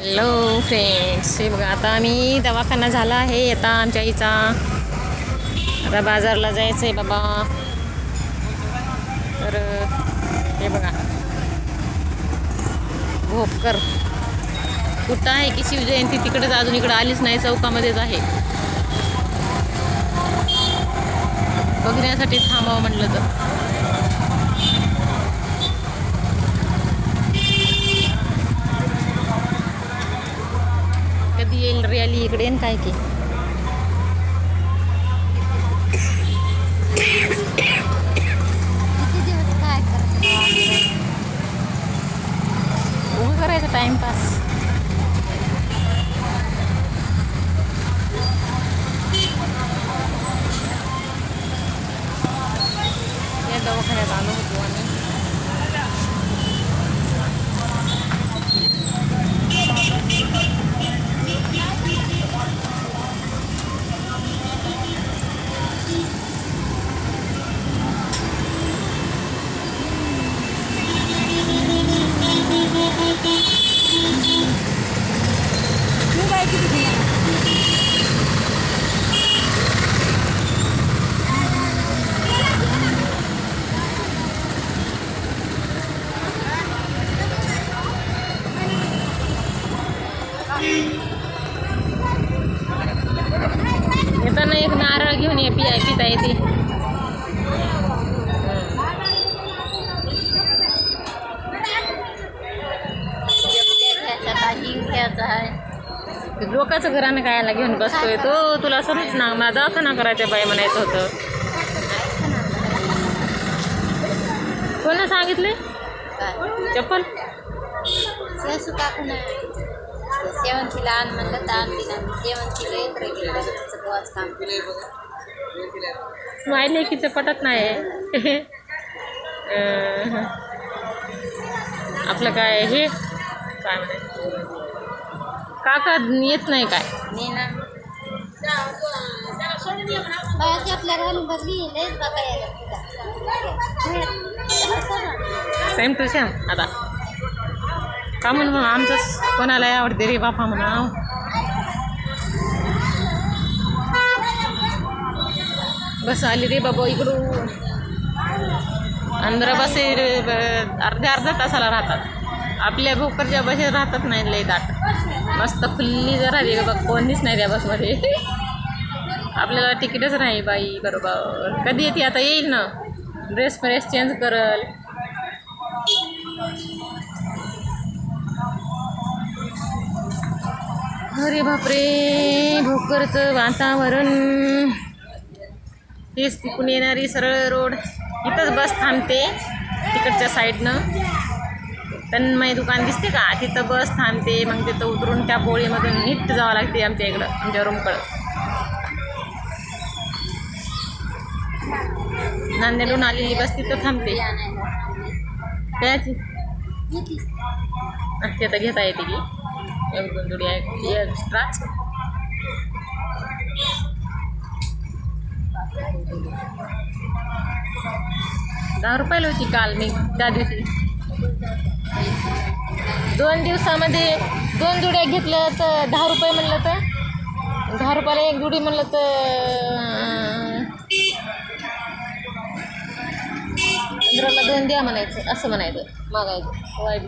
Hello friends, हे बघा आता आम्ही दवाखाना झाला आहे आता आमच्या आईचा. आता बाजारला जायचं आहे बाबा. तर हे बघा भोकर कुठं आहे की शिवजयंती तिकडेच अजून इकडं आलीच नाही, चौकामध्येच आहे. बघण्यासाठी थांबावं म्हटलं तर कधी येईल रॅली इकडे येईन काय की. उभं करायचं टाइमपास. या दवाखान्यात आलो होतो आम्ही. येताना एक नारळ घेऊन ये, पिता येते. लोकांचं घरानं कायला घेऊन बसतोय तो. तुला समज ना, मला दवाखाना करायच्या बाई म्हणायचं होतं. कोण सांगितले चप्पल शेवंतीला आण म्हणलं तर आणली ना. शेवंतीला येत राहिली काम. माहिले की पटत नाही. आपलं काय हे काय म्हणायचं, काका येत नाही काय नाही ना. बायाची आपल्या घालून बसली सेम टू सेम. आता का म्हणून आमचंच कोणाला आवडते रे बापा म्हणा. बस आली रे बाबा इकडून. अंदर बस अर्ध्या तासाला राहतात. आपल्या भोकरच्या बसेस राहतात नाही लई दाट. मस्त खुल्ली जर राहते बघ, कोणीच नाही त्या बसमध्ये. आपल्याला तिकीटच नाही बाई. बरोबर कधी येते आता, येईल ना. ड्रेस चेंज करल. अरे बापरे, भोकरचं वातावरण. तेच तिकून येणारी सरळ रोड. इथंच बस थांबते तिकडच्या साईडनं. तन्मय दुकान दिसते का, तिथं बस थांबते. मग तिथं उतरून त्या पोळीमधून नीट जावं लागते आमच्या इकडं, आमच्या रूमकडं. नांदेडून आलेली बस तिथं थांबते. त्याची ते तर घेता येते की एक दोन जोडी आहे एक्स्ट्राच. ₹10 होती काल मी त्या दिवशी. 2 दिवसामध्ये 2 जोड्या घेतल्या तर ₹10 म्हणलं तर ₹10 एक जोडी म्हणलं तर 15ला 2 द्या म्हणायचं, असं म्हणायचं, मागायचं वाईट.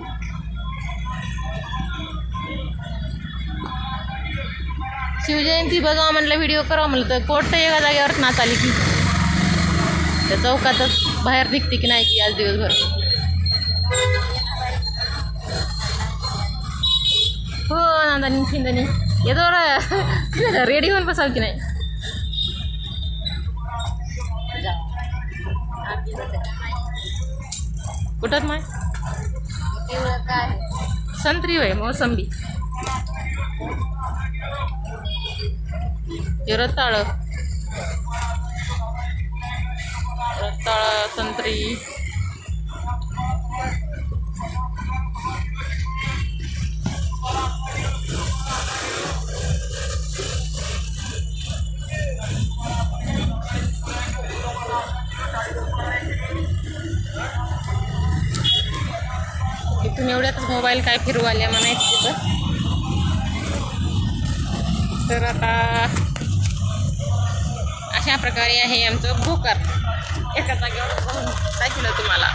शिवजयंती बघावं म्हटलं, व्हिडिओ करावं म्हटलं तर कोर्ट एका जागेवर नाच आली की त्या चौकातच बाहेर निघते की नाही की आज दिवसभर. हो नांदानी खिंदानी येतो रेडी होऊन बसाल की नाही. कुठत माय संत्री होय, मोसंबी, रताळ संत्री. इथून एवढ्यातच मोबाईल काय फिरवाल्या म्हणायचं तिथं. तर आता अशा प्रकारे आहे आमचं भोकर. एका जागेवर बघून दाखवलं तुम्हाला.